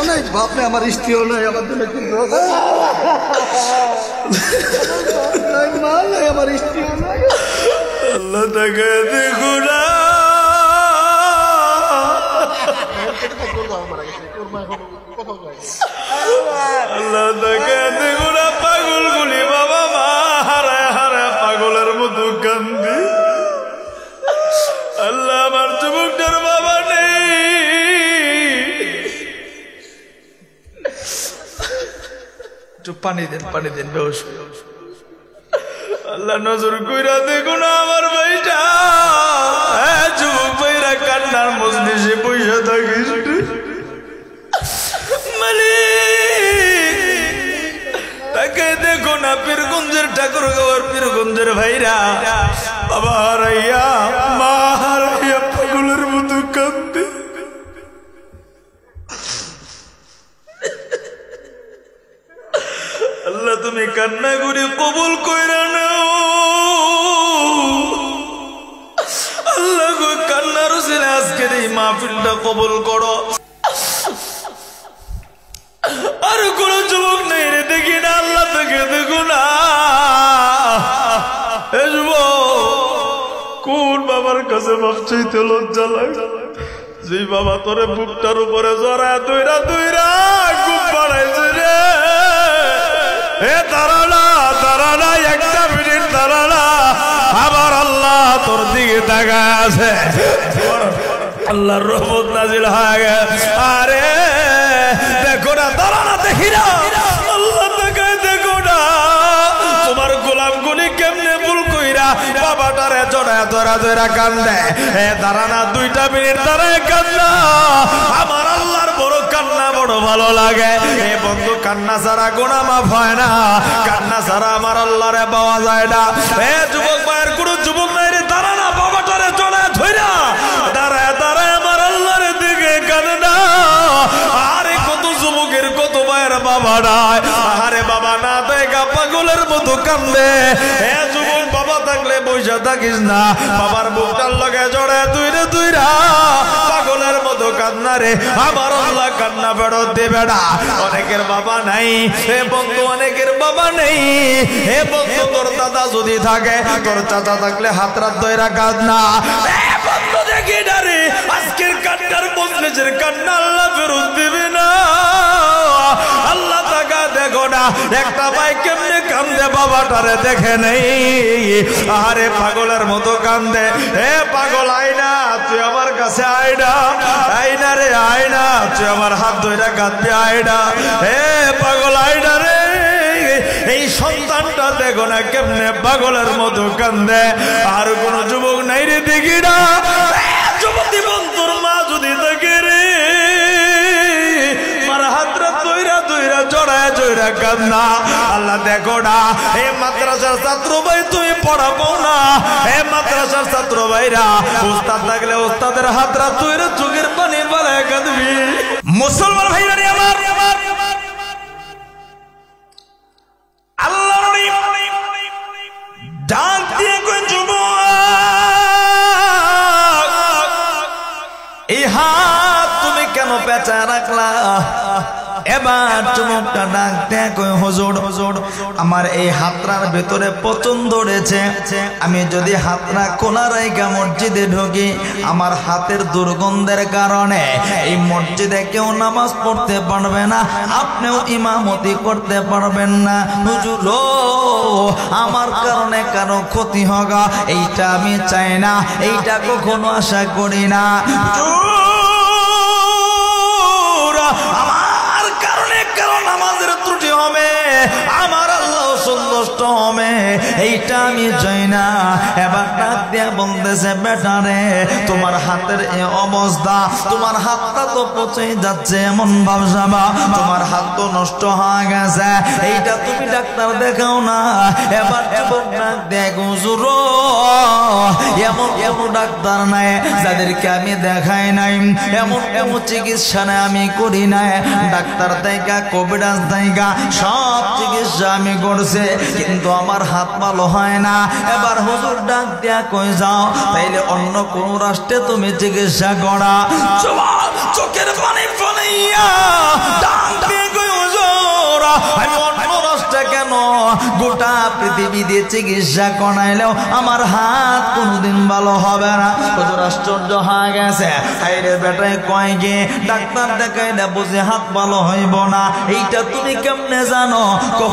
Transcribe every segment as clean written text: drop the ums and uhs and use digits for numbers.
নাই বাপ নাই, আমার স্ত্রীও নাই, আমার জন্য মা নাই, আমার স্ত্রীও নাই। আল্লাহ তাকে দেখো না, আল্লাহ তাকে দেখো না, পাগল গুলি বাবা মা হারায় হারায় পাগলের মতো কান্দি। আল্লাহ আমার যুবকটার বাবা নেই, একটু পানি দেন, পানি দেন, বেশ। আল্লাহ নজর কইরা দেখো না আমার ভাইটা, যুবক ভাইরা কান্নার মজলিসে পয়সা থাকিস তাকে দেখো না, পীরগঞ্জের ঠাকুর গাওয়ার পীরগঞ্জের ভাইরা বাবা হারাইয়া মা হারাইয়া পাগলের মতো কাঁদতে। আল্লাহ তুমি কান্না করে কবুল কইরা নাও। আল্লাহ গো কান্নার উসিলা আজকের এই মাহফিলটা কবুল করো। আর কোন যুবক নেই রে দেখি না, আল্লাহ তোকে দেখো না। কোন বাবার কাছে মাপ চাইতে লজ্জা লাগে? যে বাবা তোরে বুকটার উপরে জড়ায় দুইরা দুইরা খুব বাড়াইছে রে। হে দাঁড়ানা দাঁড়ানা, একটা মিনিট দাঁড়ানা, আবার আল্লাহ তোর দিকে তাকায় আছে। আল্লাহর রহমত নাজিল হয়ে গেছে। আরে দেখো না, দাঁড়ানা, দেখি না, আল্লাহ তাকায় দেখো না। তোমার গোলাম গুলি কেমনে ভুল কইরা বাবাটারে জড়ায় ধরা ধরা কান্দে। দাঁড়ানা, 2টা মিনিট দাঁড়ায় কান্না। আমার আল্লাহর বড় কান্না বড় ভালো লাগে। এ বন্ধু, কান্না ছাড়া গুনাহ মাফ হয় না, কান্না ছাড়া আমার আল্লাহরে পাওয়া যায় না। এ যুবক ভাইয়ের কোন যুবক নাই রে, দাঁড়ানা, বাবাটারে জড়ায় ধইরা দাঁড়ায় দাঁড়ায় আমার আল্লাহর দিকে কাঁদে না। আরে কত যুবকের কত ভাইয়ের বাবা নাই, আরে বাবা না দেখা পাগলের মতো কান্দে। হে যুবক, বাবা থাকলে বইসা থাকিস না, বাবার বুকটার লগে জড়ায় দুইরে দুইরা পাগলের মতো কান্না রে। আমার আল্লাহ কান্না ফেরত দেবে না। অনেকের বাবা নাই হে বন্ধু, অনেকের বাবা নেই। হে বন্ধু, তোর দাদা যদি থাকে, তোর চাচা থাকলে হাত রাত ধইরা কাঁদনা। হে বন্ধু, দেখি না রে, আজকের কান্নার মজলিসের কান্না আল্লাহ ফেরত দিবে না। আল্লাহ তাকা দেখো না, একটা ভাই কেমনে কান্দে বাবাটারে দেখে নেই। আরে পাগলের মতো কান্দে। হে পাগল, আয়না, তুই আমার কাছে আয়না, আয়না রে আয়না, তুই আমার হাত ধইরা কাঁদবি আয়না। হে পাগল, আয়না রে, এই সন্তানটা দেখো না কেমনে পাগলের মতো কান্দে। আর কোন যুবক নাই রে দেখি না। যুবতী বন্ধুর মা যদি দেখে রে, মার হাতরা দইরা দইরা জড়ায় জড়া কান্না। আল্লাহ দেখো না, হে মাদ্রাসার ছাত্র ভাই তুমি পড়াবো না। হে মাদ্রাসার ছাত্র ভাইরা, উস্তাদ থাকলে উস্তাদের হাতরা দইরা চোখের পানি ফেলায় কাঁদবি। মুসলমান ভাইরা রে আমার, আল্লাহ ডাক দিয়ে কই যুবক, এই হাত তুমি কেন পেঁচায় রাখলা? এবার যুবকটা ডাক দিয়ে কই, হুজুর হুজুর, আমার এই হাতরার ভেতরে পছন্দ ধরেছে। আমি যদি হাতরা খোলা রাইখা মসজিদে ঢুকি, আমার হাতের দুর্গন্ধের কারণে এই মসজিদে কেউ নামাজ পড়তে পারবে না, আপনিও ইমামতি করতে পারবেন না। হুজুর, আমার কারণে কারো ক্ষতি হোগা, এইটা আমি চাই না, এইটা কখনো আশা করি না। আমার কারণে কারো নামাজের ত্রুটি হবে, আমার আল্লাহ সন্তুষ্ট হবে, এইটা আমি চাই না। এবার ডাক দিয়া বলতেছে বেটা রে তোমার হাতের এই অবস্থা, তোমার হাতটা তো পচে যাচ্ছে এমন ভাবসাবা, তোমার হাত তো নষ্ট হয়ে গেছে, এইটা তুমি ডাক্তার দেখাও না। এবার যুবক ডাক দেখ হুজুর এমন এমন ডাক্তার নাই যাদেরকে আমি দেখাই নাই, এমন এমন চিকিৎসা নাই আমি করি নাই। ডাক্তার দেখা কবিরাজ দেখা সব চিকিৎসা আমি করছে কিন্তু আমার হাত ভালো হয় না। এবার হুজুর ডাক দিয়া কই যাও তাইলে অন্য কোন রাষ্ট্রে তুমি চিকিৎসা করা। চোখের পানি ফলাইয়া ডাক দিয়ে কই হুজুর আমি অন্য রাষ্ট্রে কেন, গোটা পৃথিবী দিয়ে চিকিৎসা করাইলেও আমার হাত কোনোদিন ভালো হবে না। হুজুর আশ্চর্য হয়ে গেছে, আইরে বেটায় কয় গে ডাক্তার দেখাইলে বুঝে হাত ভালো হইব না, এইটা তুমি কেমনে জানো?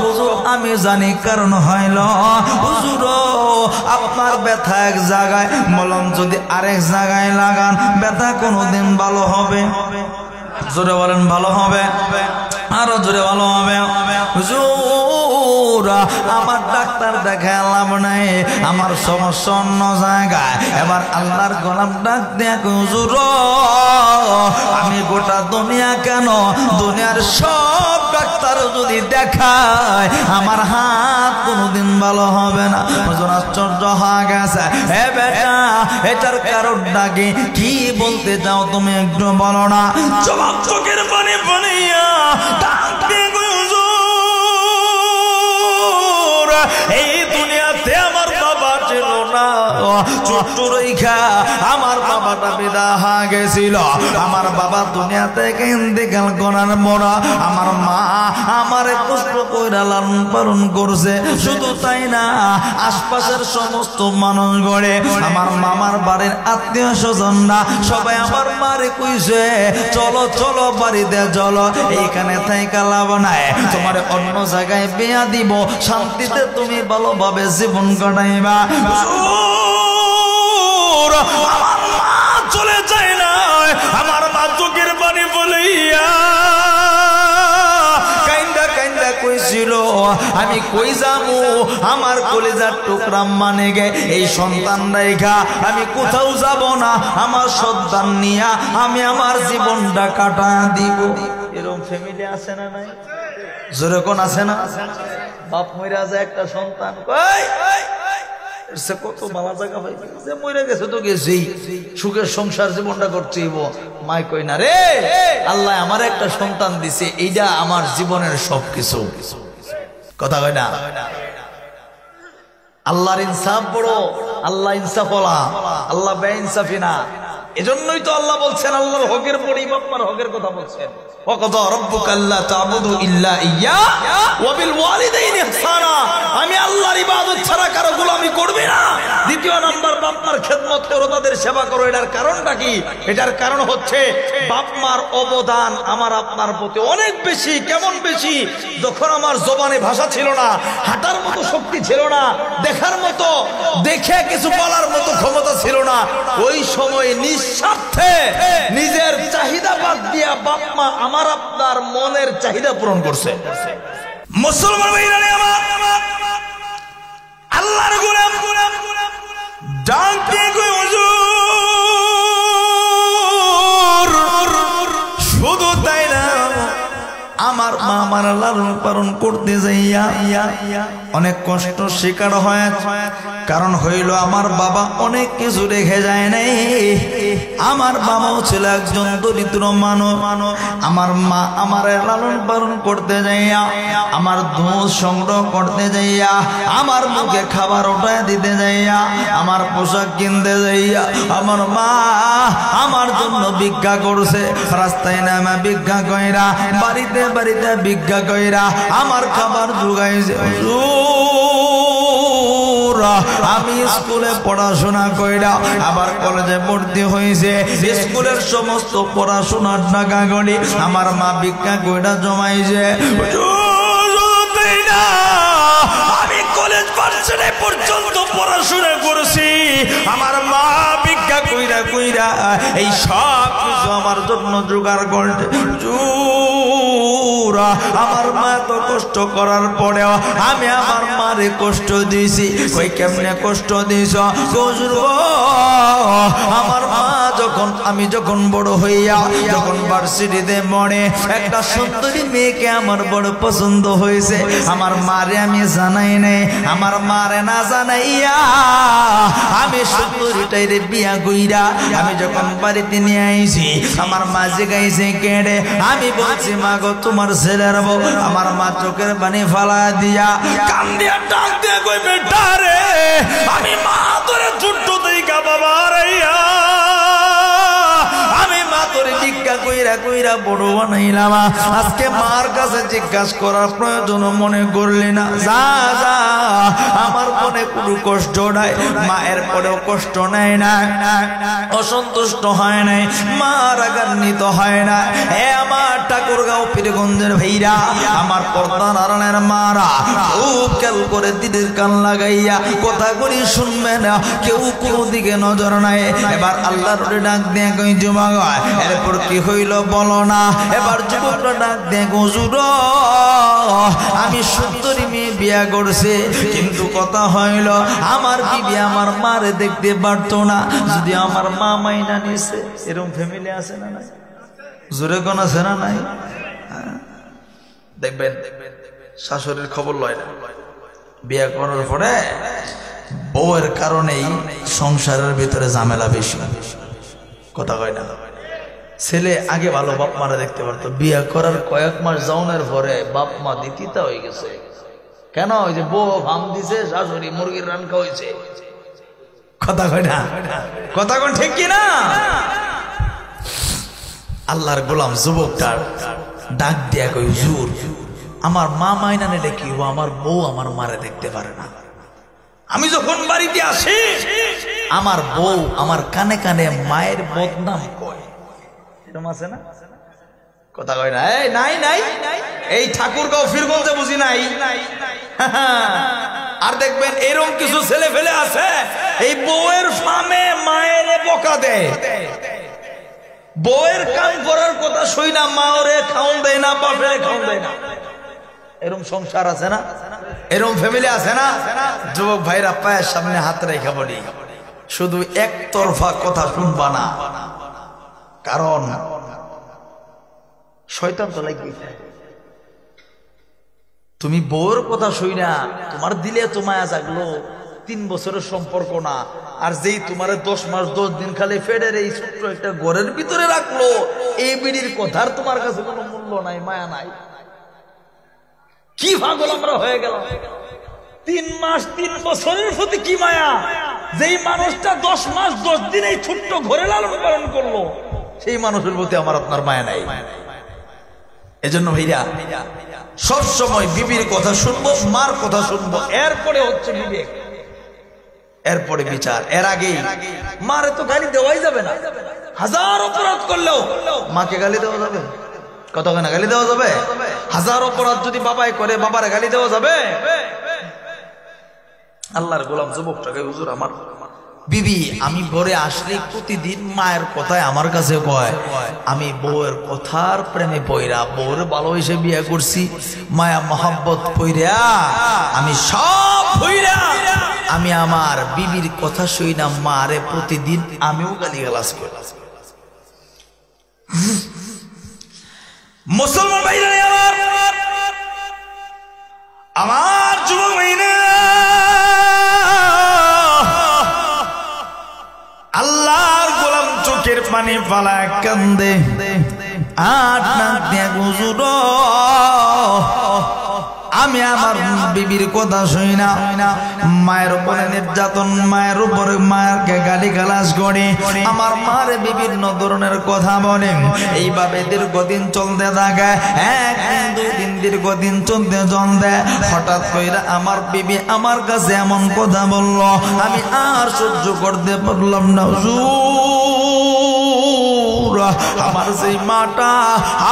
হুজুর আমি জানি, কারণ হইল হুজুর আপনার ব্যথা এক জায়গায়, মলম যদি আরেক জায়গায় লাগান ব্যথা কোনোদিন ভালো হবে? জোরে বলেন ভালো হবে? আরো জোরে ভালো হবে? হুজুর আমার ডাক্তার দেখায় লাভ নাই, আমার সমস্যা অন্য জায়গায়। এবার আল্লাহর গোলাম ডাক দেয়া হুজুর আমি গোটা দুনিয়া কেন, দুনিয়ার সব ডাক্তার যদি দেখায় আমার হাত কোনোদিন ভালো হবে না। হুজুর আশ্চর্য হয়ে গেছে, এ বেটা এটার কারণটা কি বলতে চাও তুমি একটু বলো না? জবাব চোখের পানি পানিয়া ডাক দিয়ে হুজুর এই দুনিয়াতে আমার বাবা ছিল না, ছোট্ট রেখা আমার বাবাটা বিদায় হয়ে গেছিল। আমার বাবা দুনিয়া থেকে ইন্তেকাল করার পর আমার মা আমারে কষ্ট কইরা লালন পালন করছে। শুধু তাই না, আশপাশের সমস্ত মানুষ গড়ে আমার মামার বাড়ির আত্মীয় স্বজনরা সবাই আমার মারে কইছে চলো চলো বাড়িতে চলো, এইখানে থাইকা লাভ নাই, তোমার অন্য জায়গায় বিয়া দিব, শান্তিতে তুমি ভালোভাবে জীবন কাটাইবা। আমার মা চলে যায় না, আমার মা চোখের পানি বলিয়া কাইন্দা কাইন্দা কইছিল আমি কই যাবো, আমার কলিজার টুকরা মানে গে এই সন্তান রেখা আমি কোথাও যাব না, আমার সন্তান নিয়া আমি আমার জীবনটা কাটা দিব। এরকম ফ্যামিলি আছে না নাই? জোরে কোন আছে না? বাপ মইরা যায় একটা সন্তান কই কত ভালো জায়গা ভাই যে মরে গেছে তো গেছি, সুখের সংসার জীবনটা করছি, মাই কই না রে আল্লাহ আমার একটা সন্তান দিছে, এইটা আমার জীবনের সবকিছু। কথা কয় না? আল্লাহর ইনসাফ বড়, আল্লাহ ইনসাফওয়ালা, আল্লাহ বেইনসাফি না। এজন্যই তো আল্লাহ বলছেন আল্লাহর হকের পরে বাপমার হকের কথা বলছেন, ওয়াকাদা রাব্বুকা আল্লা তা'বুদু ইল্লা ইয়্যা ওয়া বিল ওয়ালিদাইনি ইহসানা, আমি আল্লাহর ইবাদত ছাড়া কারো গোলামি করবে না। দ্বিতীয় নাম্বার বাপমার খেদমত করো, তাদের সেবা করো। এটার কারণটা কি? এটার কারণ হচ্ছে বাপমার অবদান আমার আপনার প্রতি অনেক বেশি। কেমন বেশি? যখন আমার জবানে ভাষা ছিল না, হাঁটার মতো শক্তি ছিল না, দেখার মতো দেখে কিছু বলার মতো ক্ষমতা ছিল না, ওই সময় নিঃস্বার্থে নিজের চাহিদা বাদ দিয়া বাপমা আমার আপনার মনের চাহিদা পূরণ করছে। মুসলমান ভাইরা আমার, আল্লাহর গোলাম ডাক দিয়ে কই হুজুর শুধু তাই না, আমার মা আমার লালন পালন করতে যাইয়া অনেক কষ্ট শিকার হয়। কারণ হইল আমার বাবা অনেক কিছু রেখে যায় নাই। আমার বাবাও ছিল একজন দরিদ্র মানুষ। আমার মা আমার লালন পালন করতে যাইয়া, আমার দুধ সংগ্রহ করতে যাইয়া, আমার মুখে খাবার ওঠায় দিতে যাইয়া, আমার পোশাক কিনতে যাইয়া আমার মা আমার জন্য ভিক্ষা করছে। রাস্তায় নামা ভিক্ষা কইরা, বাড়িতে বাড়িতে ভিক্ষা কইরা আমার খাবার জোগাইছে। আমি স্কুলে পড়াশোনা কইরা আবার কলেজে ভর্তি হয়েছে। স্কুলের সমস্ত পড়াশোনার টাকা গড়ি আমার মা ভিক্ষা কইরা জমাইছে। আমি কলেজ ভার্সিটি পর্যন্ত পড়াশোনা করেছি, আমার মা ভিক্ষা কইরা কইরা এই সব কিছু আমার জন্য জোগাড় করছে। আমার মা তো কষ্ট করার পরেও আমি আমার মারে কষ্ট দিয়েছি। কই কেমনে কষ্ট দিছ? হুজুর আমার মা আমি যখন বড় হইয়া যখন ভার্সিটিতে পড়ে একটা সুন্দরী মেয়েকে আমার বড় পছন্দ হয়েছে। আমার মারে আমি জানাই নাই, আমার মারে না জানাইয়া আমি সুন্দরীটাইরে বিয়া কইরা আমি যখন বাড়িতে নিয়ে আইছি আমার মা জিগাইছে কেড়ে। আমি বলছি মা গো তোমার ছেলের বউ। আমার মা চোখের পানি ফালা দিয়া কান দিয়া ডাক দিয়া কই বেটা রে আমি মা তোরে ছোট্ট থেকে বাবা রাইয়া আমি মা তোরে জিজ্ঞা কইরা কইরা বড় বানাইলাম। আজকে মার কাছে জিজ্ঞাসা করার প্রয়োজন মনে করলি না? যা যা, আমার মনে কোনো কষ্ট নাই, মায়ের পরেও কষ্ট নাই না, অসন্তুষ্ট হয় নাই, মা রাগান্বিত হয় না। হে আমার ঠাকুরগাঁও পীরগঞ্জের ভাইরা, আমার পর্দার আড়ালের মারা খুব খেয়াল করে দিদির কান লাগাইয়া কথা করি শুনবে না, কেউ কোনো দিকে নজর নাই। এবার আল্লাহর ডাক দিয়ে কই যুবক এরপর কি হইল বলো না। এবার যুবকরা ডাক দিয়ে হুজুর আমি সুন্দরী মেয়ে বিয়া করছে, কিন্তু কথা হইল আমার বিবি আমার মারে দেখতে পারতো না, যদি আমার মা মাইনা নিছে। এরকম ফ্যামিলি আছে না নাই? জোরে কোন আছে না নাই? দেখবেন শাশুড়ির খবর লয় না, বিয়া করার পরে বউয়ের কারণেই সংসারের ভিতরে ঝামেলা বেশি। কথা কয় না? ছেলে আগে ভালো বাপ মারা দেখতে পারতো, বিয়া করার কয়েক মাস যাওয়ার পরে বাপ মা দিতিতা হয়ে গেছে। কেন? ওই যে বউ ভাম দিছে, শাশুড়ি মুরগির রান খাওয়াইছে। কথা কয় না? কথা কোন ঠিক কিনা? আল্লাহর গোলাম যুবকটার ডাক দিয়া কই হুজুর আমার মা মাইনা নিলে কি হবো, আমার বউ আমার মারে দেখতে পারে না। আমি যখন বাড়িতে আসি আমার বউ আমার কানে কানে মায়ের বদনাম কয়। এরকম আছে না? কথা কয় না? এই নাই নাই, এই ঠাকুরগাঁও পীরগঞ্জে বুঝি নাই। আর দেখবেন এরকম কিছু ছেলে ফেলে আছে এই বউয়ের ফামে মায়ের বকা দেয়, বউয়ের কাম করার কথা শুই না মা ওরে খাওন দেয় না, বাপেরে খাওন দেয় না। এরকম সংসার আছে না? এরকম ফ্যামিলি আছে না? যুবক ভাইরা পায়ের সামনে হাত রেখে বলি শুধু একতরফা কথা শুনবা না, কারণ শয়তান তো লাগবে। তুমি বউর কথা শুই না, তোমার দিলে তো মায়া জাগলো, 3 বছরের সম্পর্ক না, আর যেই তোমার 10 মাস 10 দিন খালি ফেডের এই ছোট্ট একটা ঘরের ভিতরে রাখলো, এই বিড়ির কথার তোমার কাছে কোনো মূল্য নাই, মায়া নাই। কি পাগল আমরা হয়ে গেলাম! 3 মাস 3 বছরের প্রতি কি মায়া! যেই মানুষটা 10 মাস 10 দিন এই ছোট্ট ঘরে লালন পালন করলো, সেই মানুষের প্রতি আমার আপনার মায়া নাই। এজন্য ভাইরা সব সময় বিবির কথা শুনবো, মার কথা শুনবো, এরপরে হচ্ছে বিবেক, এরপরে বিচার। এর আগে মারে তো গালি দেওয়াই যাবে না। হাজার অপরাধ করলেও মাকে গালি দেওয়া যাবে? কতক্ষণ গালি দেওয়া যাবে? হাজার অপরাধ যদি বাবাই করে বাবারে গালি দেওয়া যাবে? আল্লাহর গোলাম যুবকটাকে হুজুর আমার বিবি আমি ঘরে আসলে প্রতিদিন মায়ের কথায় আমার কাছে কয় আমি বউয়ের কথার প্রেমে পইরা বউর ভালোবেসে বিয়ে করছি, মায়া মহাব্বত পইরা আমি সব পইরা আমি আমার বিবির কথা শুই না মারে প্রতিদিন আমিও গালিগালাজ করি। মুসলমান ভাইরা আমার যুবক ভাইরা, আল্লাহর গোলাম চোখের পানি ফালা কান্দে, আট নাক দিয়ে হুজুর আমি আমার বিবির কথা শুই না, মায়ের উপরে নির্যাতন, মায়ের উপরে মায়েরকে গালি গালাজ করে, আমার মার বিভিন্ন ধরনের কথা বলে। এইভাবে দীর্ঘদিন চলতে থাকে, 1-2 দিন দীর্ঘদিন চলতে চলতে হঠাৎ করে আমার বিবি আমার কাছে এমন কথা বলল, আমি আর সহ্য করতে পারলাম না। আমার সেই মাটা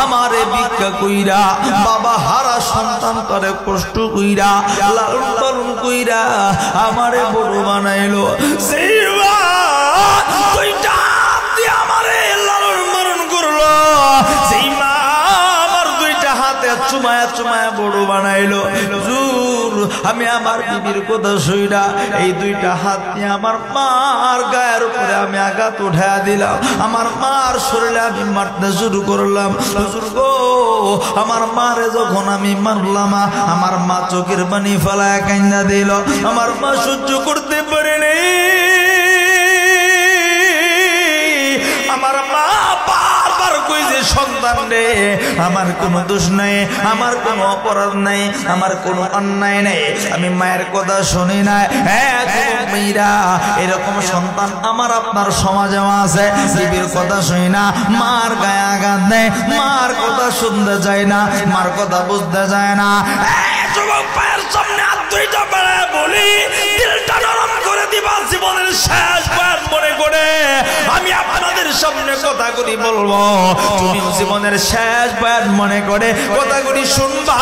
আমারে ভিক্ষা কইরা বাবা হারা সন্তান করে কষ্ট কইরা লালন পালন কইরা আমারে বড় বানাইলো, সেই আমারে লালন পালন করলো, সেই মা আমার 2টা হাতে চুমা চুমায়া চুমায়া বড় বানাইলো। হুজুর আমি আমার বিবির কথা শুইনা এই দুইটা হাত নিয়ে আমার মার গায়ের উপরে আমি আঘাত উঠায়া দিলাম, আমার মার শরীরে আমি মারতে শুরু করলাম। হুজুর গো আমার মারে যখন আমি মারলাম আমার মা চোখের পানি ফেলায় কান্না দিল, আমার মা সহ্য করতে পারেনি। আমার মা বারবার কইছে সন্তান রে আমার কোনো দোষ নাই, আমার কোনো অপরাধ নাই, আমার কোনো অন্যায় নাই, আমি মায়ের কথা শুনি না। মেয়েরা এরকম সন্তান আমার আপনার সমাজে আছে, বিবির কথা শুনি না, মার গায়ে আঘাত দেয়, মার কথা শুনতে যায় না, মার কথা বুঝতে যায় না। যুবক পায়ের সামনে হাত দুইটা বেড়ায় বলি দিলটা নরম করে দিবা জীবনের শেষ বার মনে করে আমি আপনাদের সামনে কথাগুলি বলবো, তুমি জীবনের শেষ বার মনে করে কথাগুলি শুনবা,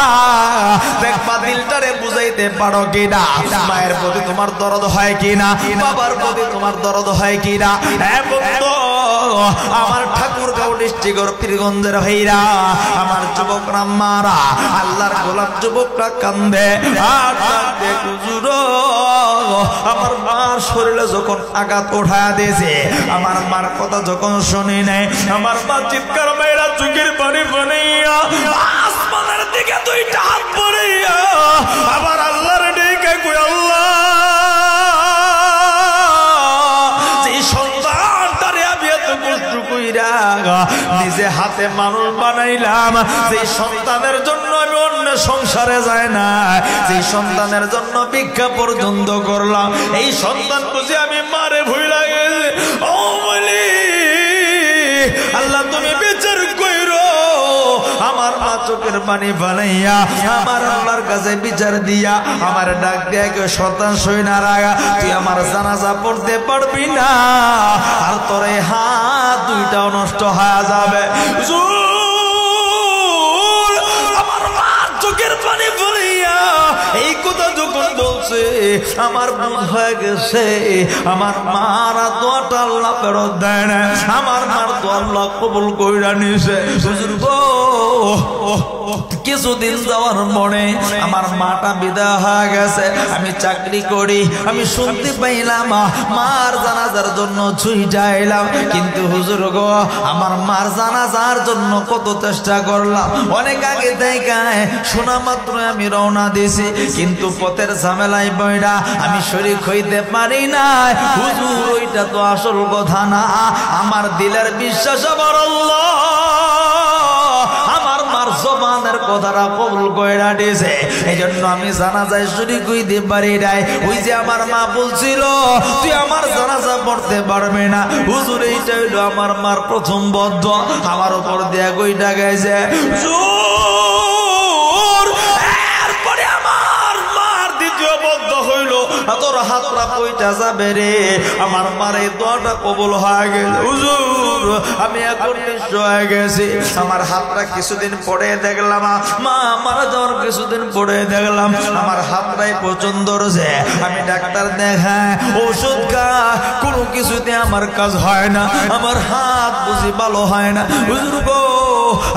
দেখবা দিলটারে বুঝাইতে পারো কিনা, মায়ের প্রতি তোমার দরদ হয় কিনা, বাবার প্রতি তোমার দরদ হয় কিনা। বন্ধু আমার ঠাকুরগাঁও ডিস্ট্রিক্টের পীরগঞ্জের ভাইরা, আমার যুবকরা মারা আল্লাহর গোলাপ যুবকরা কান্দে আর কান্দে। হুজুর আমার মার শরীরে যখন আঘাত উঠায়া দিয়েছে, আমার মার কথা যখন শুনি নাই, আমার মা চিৎকার মেয়েরা চোখের পানি বানাইয়া আসমানের দিকে দুইটা হাত বাড়াইয়া আবার আল্লাহর ডেকে কই আল্লাহ নিজে হাতে মানুষ বানাইলাম, যে সন্তানের জন্য আমি অন্য সংসারে যায় না, যে সন্তানের জন্য ভিক্ষা পর্যন্ত করলাম, এই সন্তান বুঝে আমি মারে ভুইলা গেছে। ও বলি আল্লাহ তুমি বিচার কইরো, আমার মা চোখের পানি বানাইয়া আমার আল্লাহর কাছে বিচার দিয়া আমার ডাক দিয়া কেউ সন্তান সই না রাগা, তুই আমার জানাজা পড়তে পারবি না, আর তোর এই হাত দুইটাও নষ্ট হয়ে যাবে। আমার মা চোখের পানি বানাইয়া এই কথা যখন বলছে আমার মন হয়ে গেছে, আমার মার দোয়াটা আল্লাহ ফেরত দেয় না, আমার মার দোয়া আল্লাহ কবুল কইরা নিছে। হুজুর গো কিছুদিন যাওয়ার পরে আমার মাটা বিদায় হয়ে গেছে, আমি চাকরি করি, আমি শুনতে পাইলাম মার জানাজার জন্য ছুইটা এলাম, কিন্তু হুজুর গো আমার মার জানাজার জন্য কত চেষ্টা করলাম, অনেক আগে দেখায় শোনা মাত্র আমি রওনা দিছি, কিন্তু পথের ঝামেলায় বইরা আমি শরীক হইতে পারি না। হুজুর ওইটা তো আসল কথা না, আমার দিলের বিশ্বাস আমার আল্লাহ আমার মার জবানের কথাটা কবুল কইরা দিয়েছে, এই জন্য আমি জানাজায় শরীক হইতে পারি নাই। ওই যে আমার মা বলছিল তুই আমার জানাজা পড়তে পারবি না, হুজুর এইটা হইলো আমার মার প্রথম বদ্ধ, আমার উপর দিয়া কইটা গেছে। এরপরে আমার মার দ্বিতীয় বদ্ধ হইল তোর হাতটা কইটা যাবে রে, আমার মার এই দোয়াটা কবুল হয়ে গেল। হুজুর আমি এখন নিঃস্ব হয়ে গেছি, আমার হাতটা কিছুদিন পরে দেখলাম মা মারা যাওয়ার কিছুদিন পরে দেখলাম আমার হাতটাই প্রচন্ড রয়েছে, আমি ডাক্তার দেখাই ওষুধ খা কোনো কিছুতে আমার কাজ হয় না, আমার হাত বুঝি ভালো হয় না। হুজুর গো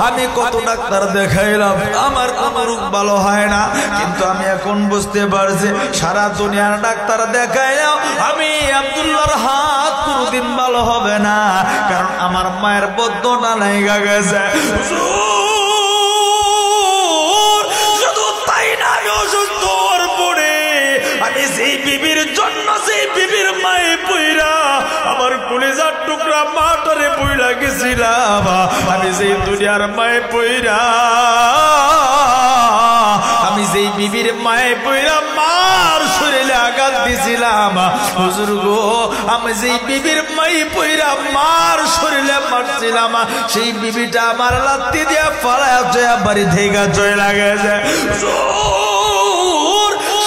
আমি কত ডাক্তার দেখাইলাম আমার কোনো রোগ ভালো হয় না, কিন্তু আমি এখন বুঝতে পারছি সারা দুনিয়ার ডাক্তার দেখাইলাম আমি আব্দুল্লাহর হাত কোনোদিন ভালো হবে না, কারণ আমার মায়ের বদ্ধটা লেগে গেছে। শুধু তাই না আমি অসুস্থ হওয়ার পরে আমি সেই বিবির জন্য সেই বিবির মায়ে পইরা আমার কলিজার টুকরা মাটারে পইরা গেছিলাম, আমি সেই দুনিয়ার মায়ে পইরা আমি যেই বিবির মায়ে পইরা মার শরীরে আঘাত দিছিলাম, হুজুর গো আমি যেই বিবির মায়ে পইরা মার শরীরে মারছিলাম, সেই বিবিটা আমার লাত্তি দিয়া ফালায়া জয়া বাড়ি থেকে চলে গেছে।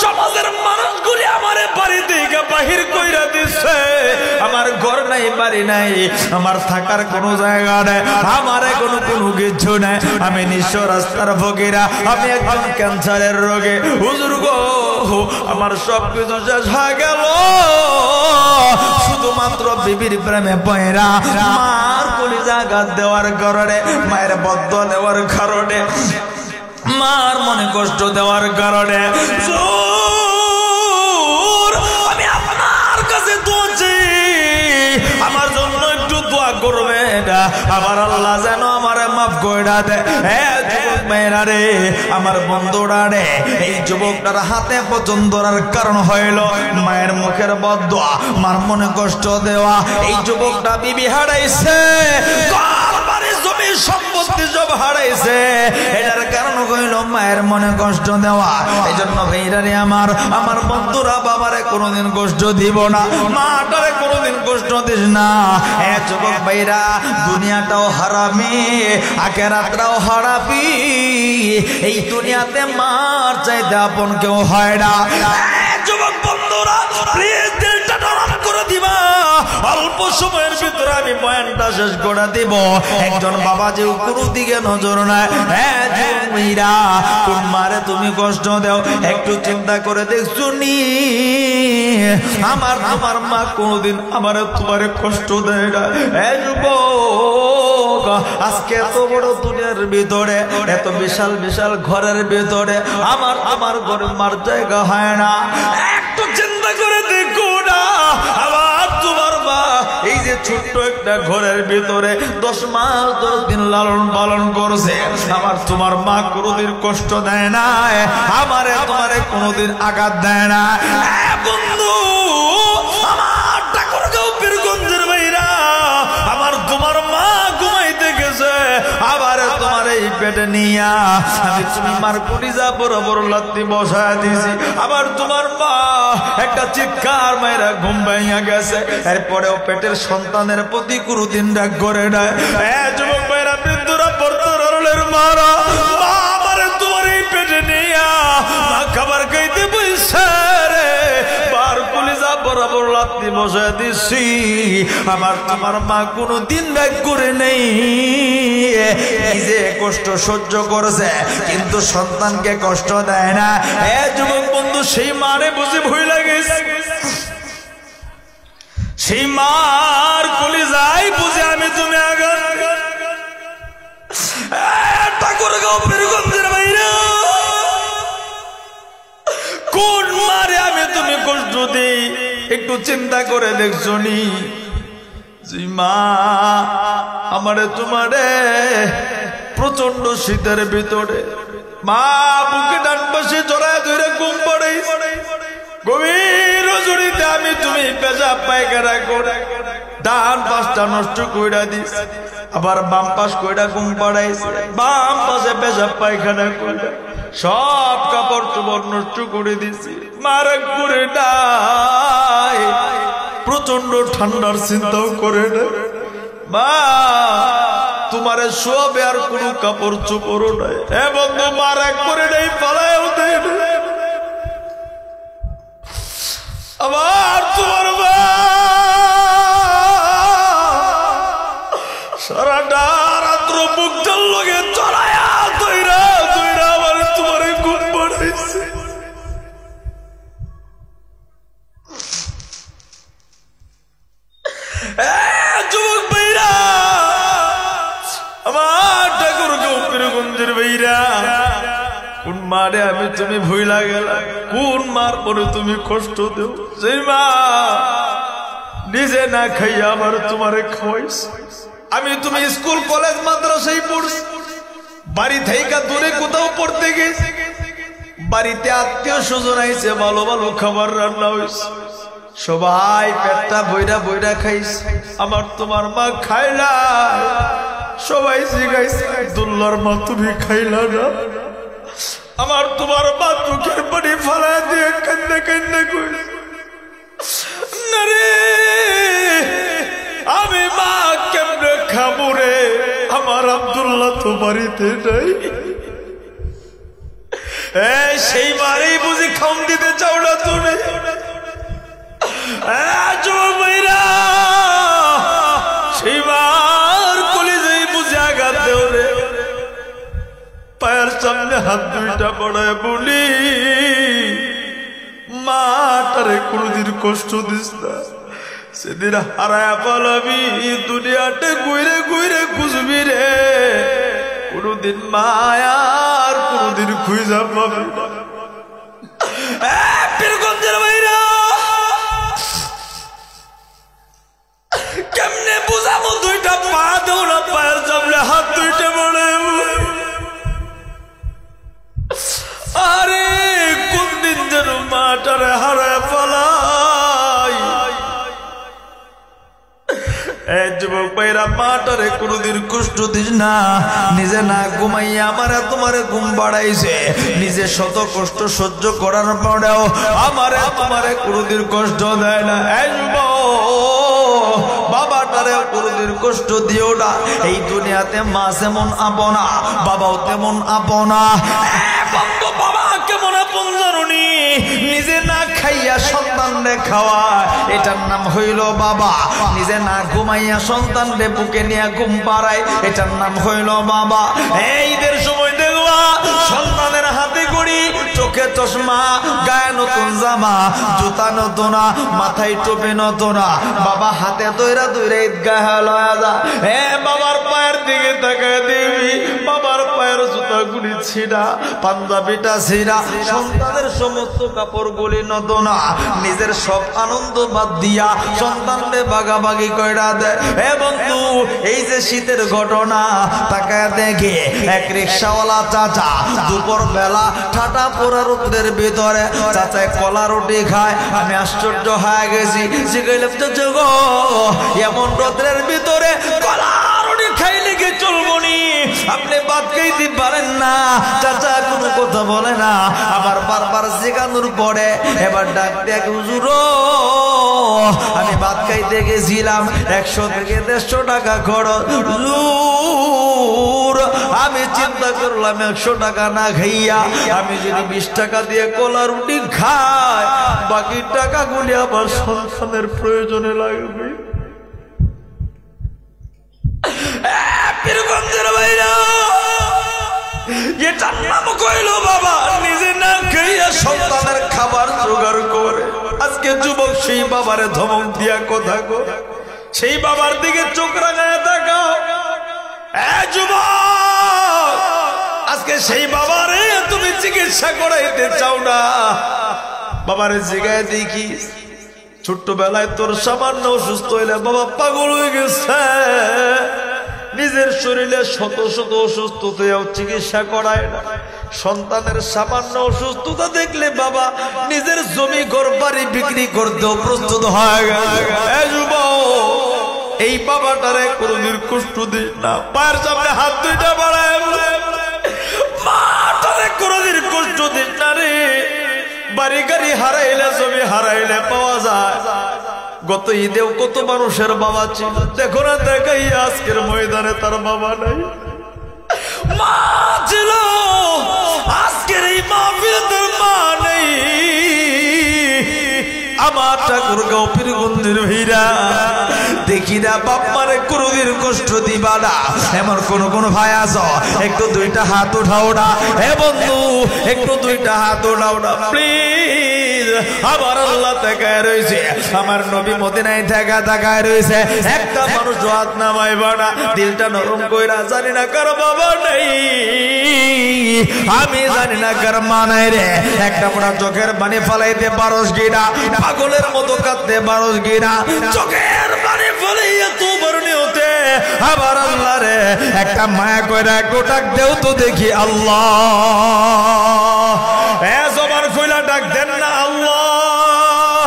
সমাজের মানুষগুলি আমারে বাড়ি থেকে বাহির কইরা দিচ্ছে, আমার ঘর নাই বাড়ি নাই, আমার থাকার কোনো জায়গা নেই, আমার কোনো কিছু নেই, আমি নিঃস্ব রাস্তার ফকিরা, আমি একজন ক্যান্সারের রোগে। হুজুর গো আমার সব কিছু শেষ হয়ে গেল শুধুমাত্র বিবির প্রেমে পয়রা মার কলিজা আঘাত দেওয়ার কারণে, মায়ের বদ্ধ দেওয়ার কারণে মার মনে কষ্ট দেওয়ার কারণে আমি আপনার কাছে দোয়া চাই, আমার জন্য একটু দোয়া করবেন, আমার আল্লাহ যেন আমার মাফ করে দেয়। যুবক মেয়েরা রে, আমার বন্ধুরা রে, এই যুবকটার হাতে পছন্দ ধরার কারণ হইল মায়ের মুখের বদদোয়া, মার মনে কষ্ট দেওয়া। এই যুবকটা বিবি হারাইছে, জমি সম্পত্তি সব হারাইছে, এটার কারণ হইল মায়ের মনে কষ্ট দেওয়া। এই জন্য ভাইরারে আমার বন্ধুরা, বাবারে কোনোদিন কষ্ট দিব না, মাটারে কোনোদিন কষ্ট দিস না। যুবক ভাইরা, দুনিয়াটাও হারামি, আখিরাতটাও হারাবি। এই দুনিয়াতে মার চাইতে আপন কেউ হয় না। যুবক বন্ধুরা, প্লিজ দিলটা নরম করে দিবা। অল্প সময়ের ভিতরে আমি বয়ানটা শেষ করে দিব। একজন বাবা যে কোনো দিকে নজর নাই। মেয়েরা, কোন মারে তুমি কষ্ট দাও একটু চিন্তা করে দেখছো নি? আমার মা কোনদিন আমার তোমারে কষ্ট দেয় না। যুবক, আজকে এত বড় দুনিয়ার ভিতরে, এত বিশাল বিশাল ঘরের ভিতরে আমার ঘরে মার জায়গা হয় না। একটু চিন্তা করে দেখো না, আবার তোমার মা এই যে ছোট্ট একটা ঘরের ভিতরে 10 মাস 10 দিন লালন পালন করছে। আমার তোমার মা কোনোদিন কষ্ট দেয় না, আমারে তোমারে কোনোদিন আঘাত দেয় না। বন্ধু, আমার ঠাকুরগাঁও পীরগঞ্জের ভাইরা, আমার তোমার মা ঘুমাইতে গেছে, আবার তোমার এই পেটে নিয়া আমি তুমি মার কলিজা বড় বড় লাত্তি বসায় দিছি। আবার তোমার মা একটা চিৎকার মাইরা ঘুম ভাঙা গেছে, এরপরেও পেটের সন্তানের প্রতি কোনদিন রাগ করে না। যুবক ভাইরা, বৃদ্ধরা পর্তরের মারা, মা আমারে তোমার এই পেটে নিয়া মা খাবার খাইতে বসে রে, বার কলিজা বরাবর লাত্তি বসায় দিছি। আমার তোমার মা কোনদিন রাগ করে নেই, নিজে কষ্ট সহ্য করেছে কিন্তু সন্তানকে কষ্ট দেয় না। যুবক বন্ধু, সেই মারে বুঝি ভয় লাগে, সেই মার কলিজায় বুঝে আমি তুমি আঘাত। ঠাকুরগাঁও পীরগঞ্জের বাইরে কোন মারে আমি তুমি কষ্ট দেই একটু চিন্তা করে দেখছো নি? যে মা আমারে তোমারে প্রচন্ড শীতের ভিতরে মা বুকে ডান পাশে জড়ায় ধরে ঘুম পড়ে, গভীর রজনীতে আমি তুমি পেশাব পায়খানা করে ডান পাশটা নষ্ট কইরা দিস, আবার বাম পাশ কইরা ঘুম পাড়াইছে, বাম পাশে পেশাব পায়খানা কইরা সব কাপড় চোপড় নষ্ট করে দিছি। মারা করে নাই, প্রচন্ড ঠান্ডার চিন্তাও করে না। মা তোমারে সব আর কোনো কাপড় চোপড়ও নাই। বন্ধু, মারা করে নাই, পালায়ও দেয় না। আবার তোমার মা সারাটা রাত্র বুক জল লগে চড়ায়া দইরা দইরা আবার তোমারে ঘুম পাড়াইছে। যুবক ভাইরা, আমার ঠাকুরগাঁও পীরগঞ্জের ভাইরা, কোন মারে আমি তুমি ভুইলা গেলা, কোন মার পরে তুমি কষ্ট দেও? সেই মা নিজে না খাইয়া আবার তোমারে খাওয়াইস। আমি তুমি স্কুল কলেজ মাদ্রাসায় পড়ছি, বাড়ি থেকে দূরে কোথাও পড়তে গেছি, বাড়িতে আত্মীয় স্বজন আইছে, ভালো ভালো খাবার রান্না হয়েছে, সবাই পেটটা বইরা বইরা খাইছে। আমার তোমার মা খাইলা, সবাই জিগাইছে আব্দুল্লাহর মা তুমি খাইলা না? আমার তোমার মা চোখের পানি ফালা দিয়ে কান্দে কান্দে কইছে, না রে আমি মা কেমনে খাবো রে, আমার আব্দুল্লাহ তো বাড়িতে নাই। সেই মারেই বুঝি খাম দিতে চাও না তুমি? সেই মার কলিজায় বুঝে আঘাত দেও রে। পায়ের সামনে হাত দুইটা পড়ায় বলি, মাটারে কোনদিন কষ্ট দিস না, সেদিন হারায় পালাবি, দুনিয়াতে ঘুরে ঘুরে খুঁজবি রে, কোনদিন মায়ার কোন কোনদিন খুঁজা পাবে না। পীরগঞ্জের ভাইরা কেমনে বুঝাবো? দুইটা পা দেও না, পায়ের সামনে হাত দুইটা বড়ে। আরে কোন দিন যেন মাটারে হারায় ফেলাই। যুবক ভাইরা, মাটারে কোনদিন কষ্ট দিস না। নিজে না ঘুমাইয়া আমারে তোমারে ঘুম বাড়াইছে, নিজে শত কষ্ট সহ্য করার পরেও আমারে তোমারে কোনদিন কষ্ট দেয় না। বাবাটারে কোনদিন কষ্ট দিও না। এই দুনিয়াতে মা যেমন আপনা, বাবাও তেমন আপনা। বাবা কেমন আপন জানুনি? নিজে না খাইয়া সন্তানরে খাওয়ায়, এটার নাম হইল বাবা। নিজে না ঘুমাইয়া সন্তানরে বুকে নিয়ে ঘুম পাড়ায়, এটার নাম হইল বাবা। এইদের সময় দেখবা সন্তানের হাতে ঘড়ি, চোখে চশমা, গায়ে নতুন জামা, জুতা নতুন, মাথায় টুপি নতুন। বাবা হাতে দইরা দইরা ঈদগাহে লয়া যা। বাবার পায়ের দিকে তাকায় দিবি, বাবার পায়ের জুতা গুলি ছিঁড়া, পাঞ্জাবিটা ছিঁড়া, সন্তানের সমস্ত কাপড় গুলি নতুন। নিজের সব আনন্দ বাদ দিয়া সন্তানরে ভাগাভাগি কইরা দেয়। বন্ধু, এই যে শীতের ঘটনা, তাকায় দেখে এক রিক্সাওয়ালা চাচা দুপুর বেলা ঠাটা পোড়া রোদের ভিতরে চাচায় কলা রুটি খায়। আমি আশ্চর্য হয়ে গেছি। শিখাইলাম চাচা গো, এমন রোদের ভিতরে কলা রুটি খাইলে কি চলবো নি? আপনি ভাত খাইতে পারেন না? চাচা কোনো কথা বলে না। আবার বারবার শেখানোর পরে এবার ডাক দেখ, হুজুর আমি ভাত খাইতে গেছিলাম, 100 থেকে 150 টাকা খরচ। আমি চিন্তা করলাম 100 টাকা না খাইয়া আমি যদি 20 টাকা দিয়ে কলা রুটি খাই, বাকি টাকাগুলি আবার সন্তানের প্রয়োজনে লাগবে। পীরগঞ্জের ভাইরা, এটার নাম কইল বাবা। নিজে না খাইয়া সন্তানের খাবার জোগাড় করে। আজকে যুবক সেই বাবারে ধমক দিয়া কথা কো, সেই বাবার দিকে চোখ রাঙায় তাকাও। যুবক, আজকে সেই বাবারে তুমি চিকিৎসা করাইতে চাও না। বাবারে জিগায় দেখি, ছোট্টবেলায় তোর সামান্য অসুস্থ হইলে বাবা পাগল হয়ে গেছে। নিজের শরীরে শত শত অসুস্থতাও চিকিৎসা করায় না। সন্তানের সামান্য অসুস্থতা দেখলে বাবা নিজের জমি ঘর বাড়ি বিক্রি করতেও প্রস্তুত হয়ে গেছে। এই বাবাটারে কোনদিন কষ্ট দিস না। পায়ের সামনে হাত দুইটা বাড়ায়, মাটারে কোনদিন কষ্ট দিস না রে। বাড়ি গাড়ি হারাইলে, জমি হারাইলে পাওয়া যায়। গত ঈদেও কত মানুষের বাবা ছিল, দেখো না দেখাই আজকের ময়দানে তার বাবা নাই। মা ছিল, আজকের এই মাহফিলে তার মা নেই। আমার ঠাকুরগাঁও পীরগঞ্জের ভাইরা, দেখি না বাপ মারে কোনদিন কষ্ট দিবা না। এমন কোন ভাই আছো, একটু দুইটা হাত উঠাও না। হে বন্ধু, একটু দুইটা হাত উঠাও না প্লিজ। আমার আল্লাহ তাকায় রয়েছে, আমার নবী মদিনায় তাকায় রয়েছে। একটা মানুষ হাত নামাইবা না, দিলটা নরম কইরা। জানি না কার বাবা নেই, আমি জানি না কার মা নাই রে। একটা মোড়া চোখের পানি ফালাইতে পারস কিনা, পাগলের মতো কাঁদতে পারস কিনা? চোখের পানি ফলাইয়া তোমার নিয়তে আবার আল্লাহ রে একটা মায়া কইরা একটু ডাক দেও তো দেখি। আল্লাহ, জবান খুইলা ডাক দেন না আল্লাহ।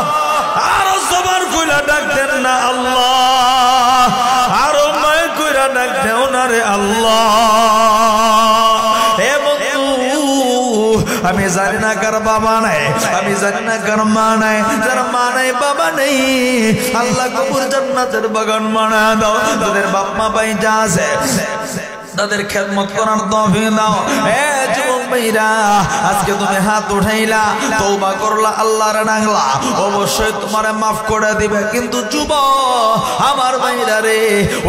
আরো জবান খুইলা ডাক দেন না আল্লাহ। আরো মায়া কইরা ডাক দেও না রে আল্লাহ। আমি জানি না কার বাবা নাই, আমি জানি না কার মা নাই। যার মা নাই, বাবা নেই, আল্লাহ কবুর জান্নাতের বাগান বানায় দাও। তোদের বাপ মা ভাই যা আছে তাদের খেদমত করার তৌফিক দাও। যুবক ভাইরা, আজকে তুমি হাত উঠাইলা, তওবা করলা, আল্লাহর ডাকলা, অবশ্যই তোমারে মাফ করে দিবে। কিন্তু যুবক আমার ভাইরা রে,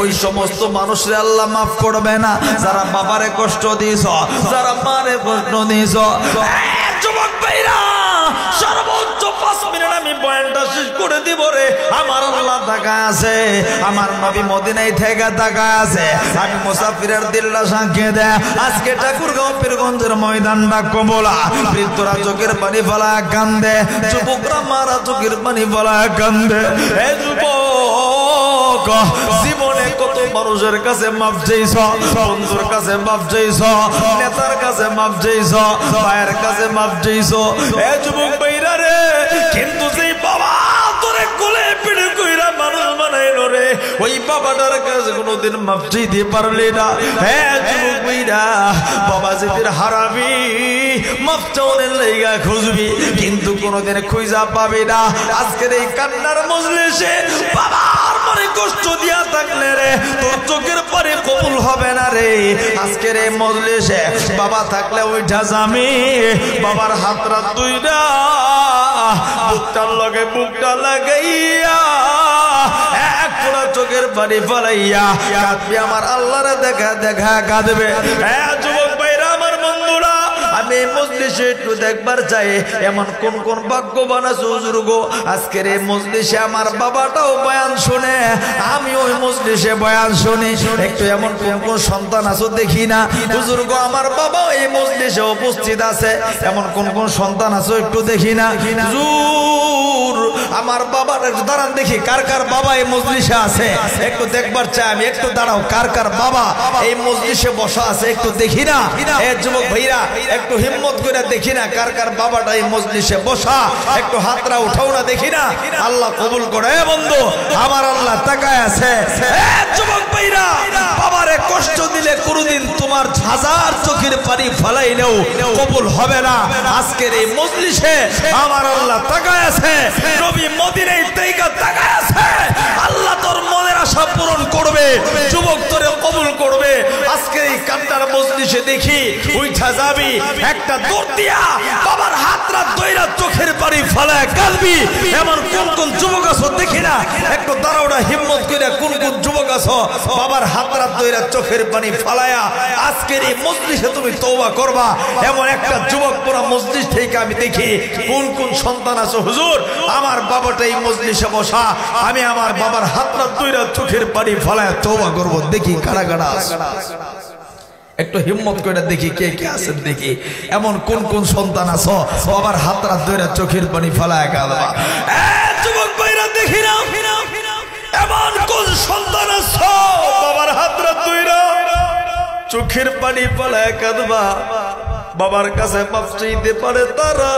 ওই সমস্ত মানুষরে আল্লাহ মাফ করবে না যারা বাবারে কষ্ট দিছ, যারা মারে কষ্ট দিছ। যুবক ভাইরা, সর্বোচ্চ 5 মিনিট আমি বয়ানটা শেষ করে দিব রে, আমার আল্লাহ তাকায় আছে, আমার নবী মদিনায় থেকে তাকায় আছে। আমি মুসাফিরের দিলটা সাক্ষী দেয়। আজকে ঠাকুরগাঁও পীরগঞ্জের ময়দানটা কমলা, বৃদ্ধরা চোখের পানি ফেলা কান্দে, যুবকরা মারা চোখের পানি ফেলা কান্দে। হে যুবক, জীবনে কত মানুষের কাছে মাপ চাইছ, বন্ধুর কাছে মাপ চাইছ, নেতার কাছে মাপ চাইছ, ভাইয়ের কাছে মাপ চাইছ। হে যুবক ভাইরা রে, কিন্তু সেই বাবা তোরে কোলে পিঠে কইরা মানুষ বানাইলো রে, ওই বাবাটার কাছে কোনোদিন মাপ চাইতে পারলি না। হে যুবক ভাইরা, বাবা যেদিন হারাবি মাপ চাওয়ার লাইগা খুঁজবি, কিন্তু কোনোদিন খুঁজা পাবি না। আজকের এই কান্নার মজলিসে বাবার মনে কষ্ট দিয়া থাকলে রে, তোর চোখের পরে কবুল হবে না রে। আজকের এই মজলিসে বাবা থাকলে ওইটা জামি, বাবার হাতরা দুইটা বুকটার লগে বুকটা লাগাইয়া এক ফোঁটা চোখের পানি ফলাইয়া কাঁদবি, আমার আল্লাহরে দেখা দেখা কাঁদবে। হ্যাঁ যুবক ভাইরা, আমার বন্ধুরা, আমি এই মজলিসে একটু দেখবার চাই এমন কোন কোন ভাগ্যবান আছে হুজুর গো। আজকের এই মজলিসে আমার বাবাটাও বয়ান শুনে, আমি ওই মজলিসে বয়ান শুনি। একটু এমন কোন কোন সন্তান আছো দেখি না হুজুর গো, আমার বাবাও এই মজলিসে উপস্থিত আছে, এমন কোন কোন সন্তান আছো একটু দেখি না হুজুর। আমার বাবার একটু দাঁড়ান দেখি, কার কার বাবা এই মজলিসে আছে একটু দেখবার চাই আমি। একটু দাঁড়াও, কার কার বাবা এই মজলিসে বসা আছে একটু দেখি না। এ যুবক ভাইরা, একটু হিম্মত করে দেখি না কার কার বাবাটা এই মজলিসে বসা, একটু হাতরা উঠাও না দেখি না। আল্লাহ কবুল করে। বন্ধু, আমার আল্লাহ তাকায় আছে। যুবক ভাইরা, বাবারে কষ্ট দিলে কোনদিন তোমার হাজার চোখের পানি ফলাইলেও কবুল হবে না। আজকের এই মজলিসে আমার আল্লাহ তাকায় আছে, নবী মদিনায় থেকে তাকায় আছে। আল্লাহ তোর মনের আশা পূরণ করবে, যুবক তোরে কবুল করবে। আজকে এই কান্নার মজলিসে দেখি উইঠা যাবি, একটা দৌড় দিয়া বাবার হাতরা দইরা চোখের পানি ফলায় কাঁদবি। এমন কোন কোন যুবক আছো দেখি না, একটু দাঁড়াওটা হিম্মত করে কোন কোন যুবক আছো বাবার হাতরা দইরা চোখের পানি ফলায়া আজকের এই মজলিসে তুমি তওবা করবা। এমন একটা যুবক পুরো মজলিস থেকে আমি দেখি। কোন কোন সন্তান আছো হুজুর, আমার বাবাটা এই মজলিসে বসা, আমি আমার বাবার হাতরা দইরা চোখের পানি ফলায়া তওবা করব। দেখি কারা কারা আছে, একটু হিম্মত করে দেখি কে কে আছেন দেখি। এমন কোন কোন সন্তান আছো বাবার হাতরা দইরা চোখের পানি ফলায়া কাঁদবা। যুবক ভাইরা দেখি না, এমন কোন সন্তান আছো বাবার হাতরা দইরা চোখের পানি ফলায়া কাঁদবা। বাবার কাছে মাপ চাইতে পারে তারা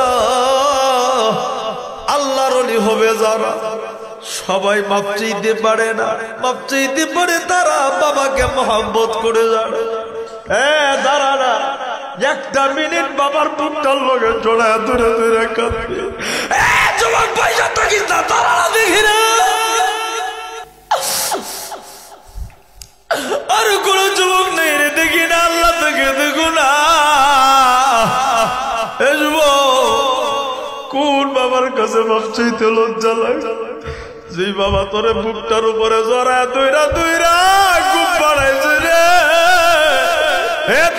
আল্লাহর ওলি হবে যারা। সবাই মাপ চাইতে পারে না, মাপ চাইতে পারে তারা বাবাকে মহব্বত করে যারা। দাঁড়া না, একটা মিনিট বাবার বুকটার লগে জড়ায় দূরে দূরে কাঁদবে। যুবক পয়সা থাকিস না, তারা দেখি না। আর কোন যুবক নেই রে দেখি না, আল্লাহ তোকে দেখো না। কোন বাবার কাছে মাপ চাইতে লজ্জা লাগে? যে বাবা তোরে বুকটার উপরে জড়ায় দইরা দইরা খুব বাড়াইছে রে।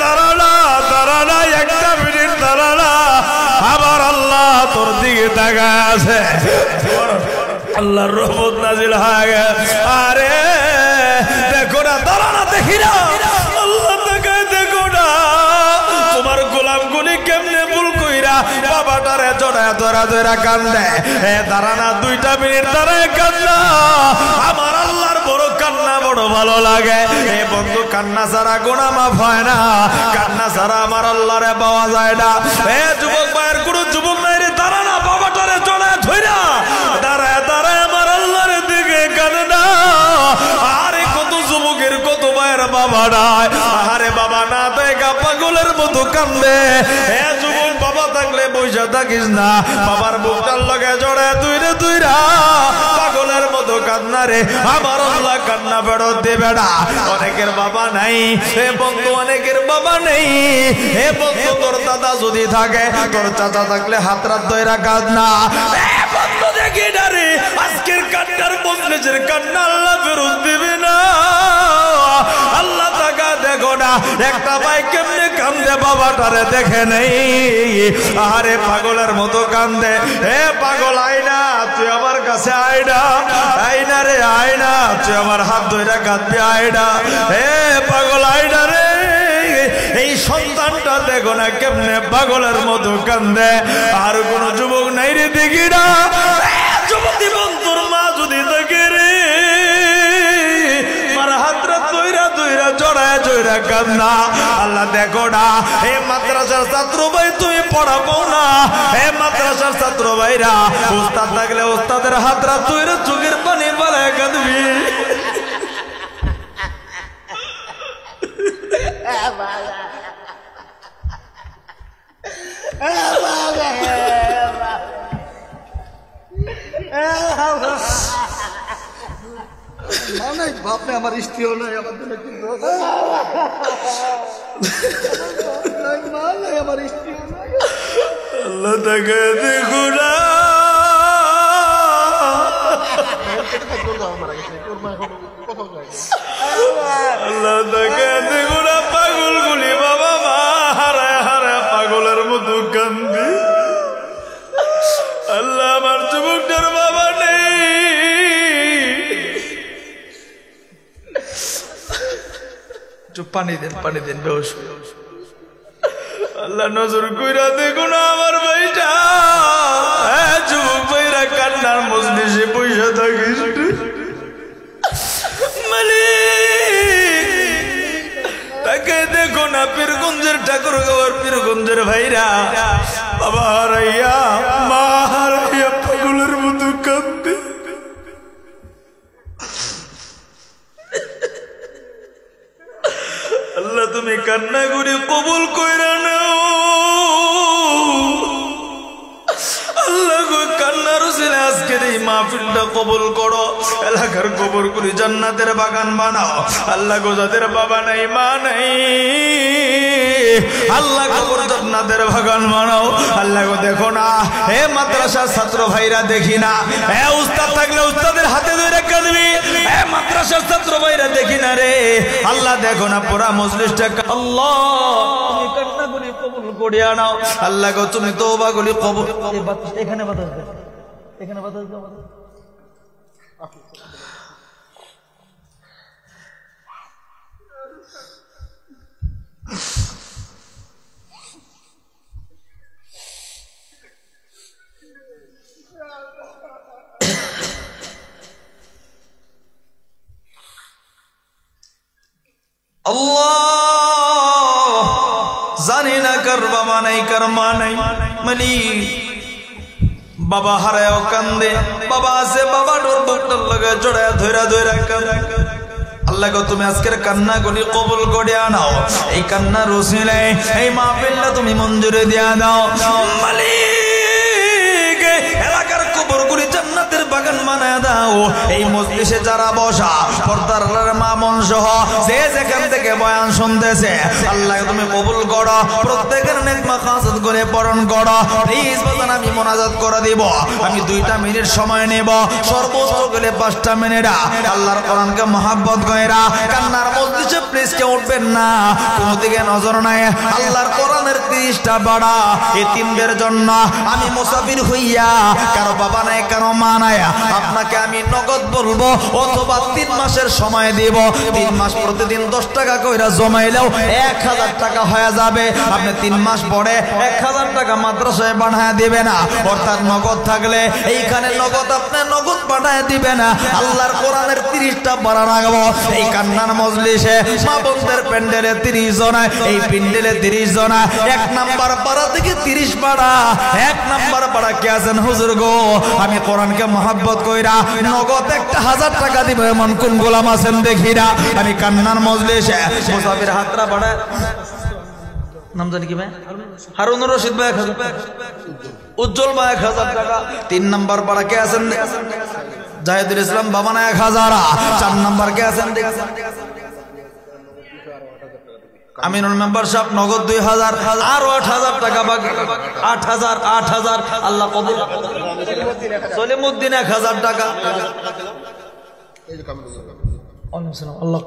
দাঁড়ানা দাঁড়ানা, একটা মিনিট দাঁড়ানা, আবার আল্লাহ তোর দিকে তাকায় আছে। আল্লাহর রহমত নাজিল হয়ে গেছে। আরে দেখো না, দাঁড়ানা দেখি না, আল্লাহ তাকায় দেখো না। তোমার গোলাম গুলি কেমনে ভুল কইরা বাবাটারে জড়ায় ধরা ধরা কান্দে। দাঁড়ানা, 2টা মিনিট দাঁড়ায় কান্না। আমার আল্লাহর বড় কান্না বড় ভালো লাগে। এ বন্ধু, কান্না ছাড়া গুনাহ মাফ হয় না, কান্না ছাড়া আমার আল্লাহরে পাওয়া যায় না। যুবক ভাইয়ের কোনো যুবক নাই রে, দাঁড়ানা, বাবাটারে জড়ায় ধইরা দাঁড়ায় দাঁড়ায় আমার আল্লাহর দিকে কাঁদে না। আরে কত যুবকের কত ভাইয়ের বাবা নাই, আরে বাবা না দেখা পাগলের মতো কান্দে। যুবক, বাবা থাকলে বইসা থাকিস না, বাবার বুকটার লগে জড়ায় দইরা দইরা পাগলের মতো কান্না রে। আমার আল্লাহ কান্না ফেরত দেবে না। অনেকের বাবা নাই হে বন্ধু, অনেকের বাবা নেই। হে বন্ধু, তোর দাদা যদি থাকে, তোর চাচা থাকলে হাতরা দইরা কাঁদনা। বন্ধু দেখি না রে, আজকের কান্নার মজলিসের কান্না আল্লাহ ফেরত দিবে না। আল্লাহ তাকা দেখ দেখো না একটা ভাই কেমনে কান্দে বাবাটারে দেখে নেই আরে পাগলের মতো কান্দে হে পাগল আয়না তুই আমার কাছে আয়না আয়না রে আয়না তুই আমার হাত ধরে কাঁদবি আয়না হে পাগল আয়না রে এই সন্তানটা দেখো না কেমনে পাগলের মতো কান্দে আর কোন যুবক নাই রে দেখি না যুবতী বন্ধুর মা যদি দেখে রে মার হাতরা তৈরা তৈরা জড়ায় জড়া কান্না আল্লাহ দেখো না হে মাদ্রাসার ছাত্র ভাই তুমি পড়াবো না হে মাদ্রাসার ছাত্র ভাইরা উস্তাদ থাকলে উস্তাদের হাতরা তৈরা চোখের পানি পালায় কাঁদবি অনেক বাপ নাই, আমার স্ত্রীও নাই, আমার জন্য কি দোষ? মা নাই, আমার স্ত্রীও নাই। আল্লাহ তাকে দেখো না আল্লাহ তাকে দেখো না পাগল গুলি বাবা মা হারায় হারায় পাগলের মতো কান্দি আল্লাহ আমার যুবকটার বাবা নেই পানি দেন বেহুশ আল্লাহ নজর কইরা দেখো না আমার ভাইটা যুবক ভাইরা কান্নার মজলিসে পয়সা থাকিস তাকে দেখো না পীরগঞ্জের ঠাকুর গাওয়ার পীরগঞ্জের ভাইরা বাবা হারাইয়া মা হারাইয়া পাগলের মতো কাঁদবে আল্লাহ তুমি কান্না করে কবুল কইরা নাও আল্লাহ গো কান্নার উসিলে আজকের এই মাহফিলটা কবুল করো এলাকার কবর করে জান্নাতের বাগান বানাও আল্লাহ গো যাদের বাবা নাই মা নাই আল্লাহ কবর জান্নাতের বাগান বানাও আল্লাহ গো দেখো না হে মাদ্রাসার ছাত্র ভাইরা দেখি না হে উস্তাদ থাকলে উস্তাদের হাতে ধরে কাঁদবি হে মাদ্রাসার ছাত্র ভাইরা দেখি না রে আল্লাহ দেখো না পুরা মজলিসটা আল্লাহ তুমি কান্নাগুলি কবুল করিয়া নাও আল্লাহ গো তুমি তওবাগুলি কবুল এখানে বাতাস দাও এখানে বাতাস দাও আল্লাহ জানি না কার বাবা নাই কার মা নাই মালিক বাবা হারায় কান্দে বাবা আছে বাবা ডোর বুকটার লগে জড়ায় ধইরা ধইরা কান্দে আল্লাহ গো তুমি আজকের কান্নাগুলি কবুল করিয়া নাও এই কান্নার উসিলায় এই মাহফিলটা তুমি মঞ্জুরি দিয়া দাও মালিক এলাকার কবরগুলি জান্নাতের বাগান বানায় দাও এই মজলিসে যারা বসা পর্দার মা মন সহ যে যেখান থেকে বয়ান শুনতেছে আল্লাহ তুমি কবুল করো প্রত্যেকের নেক মাকাসদ করে পূরণ করো প্লিজ বাজান আমি মুনাজাত করে দিব আমি 2টা মিনিট সময় নেব সর্বোচ্চ গেলে 5টা মিনিট আল্লাহর কোরআনকে মহব্বত কইরা কান্নার মজলিসে প্লিজ কেউ উঠবেন না কোনো দিকে নজর নাই আল্লাহর কোরআনের 30টা বাড়া এই তিনদের জন্য আমি মুসাফির হইয়া কারো বাবা নাই কারো মা নাই আপনাকে আমি নগদ বলবো অথবা 3 মাসের সময় দিব 3 মাস প্রতিদিন 10 টাকা কইরা জমাইলেও 1000 টাকা হয়ে যাবে আপনি 3 মাস পরে 1000 টাকা মাদ্রাসায় বানায় দিবেন না অর্থাৎ নগদ থাকলে এইখানে নগদ আপনি নগদ পাঠায় দিবেন না আল্লাহর কোরআনের 30টা বাড়া রাখবো এই কান্নার মজলিসে মা বোনদের প্যান্ডেলে 30 জন এই প্যান্ডেলে 30 জন 1 নাম্বার পাড়া থেকে 30 পাড়া 1 নাম্বার পাড়া কে আছেন হুজুর গো আমি কোরআনকে মহব্বত কইরা নগদ 1000 টাকা দিব এমন কোন গোলাম আছেন দেখি না আমি কান্নার মজলিসে মুসাফির হাতরা বাড়া নাম জানি কি ভাই হারুন রশিদ ভাই 1000 টাকা উজ্জ্বল ভাই 1000 টাকা 3 নাম্বার পাড়া কে আছেন জাহিদুল ইসলাম বাবা না 1000 4 নাম্বার কে আছেন আমিনুল মেম্বার সাহেব নগদ 2000 আর 8000 টাকা বাকি 8000 আল্লাহ কবুল সলিমউদ্দিন 1000 টাকা আল্লাহ